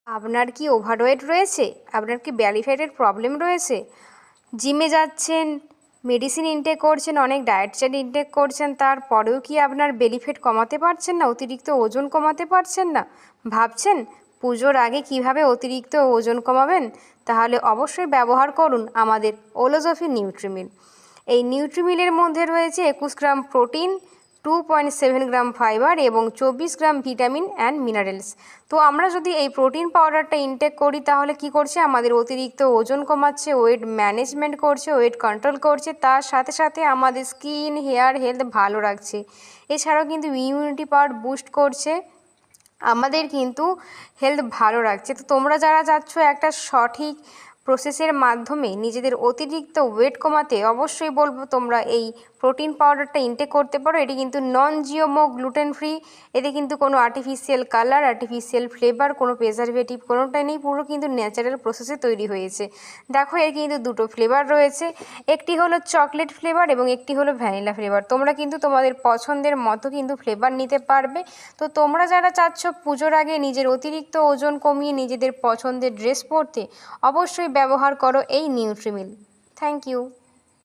আপনার কি ওভারওয়েট রয়েছে? আপনার কি বেলি ফ্যাটের প্রবলেম রয়েছে? জিমে যাচ্ছেন, মেডিসিন ইনটেক করছেন, অনেক ডায়েট চার্ট ইনটেক করছেন, তারপরেও কি আপনার বেলি ফ্যাট কমাতে পারছেন না, অতিরিক্ত ওজন কমাতে পারছেন না? ভাবছেন পুজোর আগে কিভাবে অতিরিক্ত ওজন কমাবেন? তাহলে অবশ্যই ব্যবহার করুন আমাদের ওলোজফি নিউট্রিমিল। এই নিউট্রিমিলের মধ্যে রয়েছে 21 গ্রাম প্রোটিন, 2.7 গ্রাম ফাইবার এবং 24 গ্রাম ভিটামিন অ্যান্ড মিনারেলস। তো আমরা যদি এই প্রোটিন পাউডারটা ইনটেক করি তাহলে কি করছে, আমাদের অতিরিক্ত ওজন কমাচ্ছে, ওয়েট ম্যানেজমেন্ট করছে, ওয়েট কন্ট্রোল করছে, তার সাথে সাথে আমাদের স্কিন, হেয়ার হেলথ ভালো রাখছে। এছাড়াও কিন্তু ইমিউনিটি পাওয়ার বুস্ট করছে, আমাদের কিন্তু হেলথ ভালো রাখছে। তো তোমরা যারা চাচ্ছ একটা সঠিক প্রসেসের মাধ্যমে নিজেদের অতিরিক্ত ওয়েট কমাতে, অবশ্যই বলবো তোমরা এই প্রোটিন পাউডারটা ইনটেক করতে পারো। এটি কিন্তু নন জিএমও, গ্লুটেন ফ্রি। এতে কিন্তু কোনো আর্টিফিশিয়াল কালার, আর্টিফিশিয়াল ফ্লেভার, কোনো প্রিজারভেটিভ কোনোটাই নেই, পুরো কিন্তু ন্যাচারাল প্রসেসে তৈরি হয়েছে। দেখো এর কিন্তু দুটো ফ্লেভার রয়েছে, একটি হলো চকলেট ফ্লেভার এবং একটি হলো ভ্যানিলা ফ্লেভার। তোমরা কিন্তু তোমাদের পছন্দের মতো কিন্তু ফ্লেভার নিতে পারবে। তো তোমরা যারা চাচ্ছ পুজোর আগে নিজের অতিরিক্ত ওজন কমিয়ে নিজেদের পছন্দের ড্রেস পরতে, অবশ্যই ব্যবহার করো এই নিউট্রিমিল। Thank you.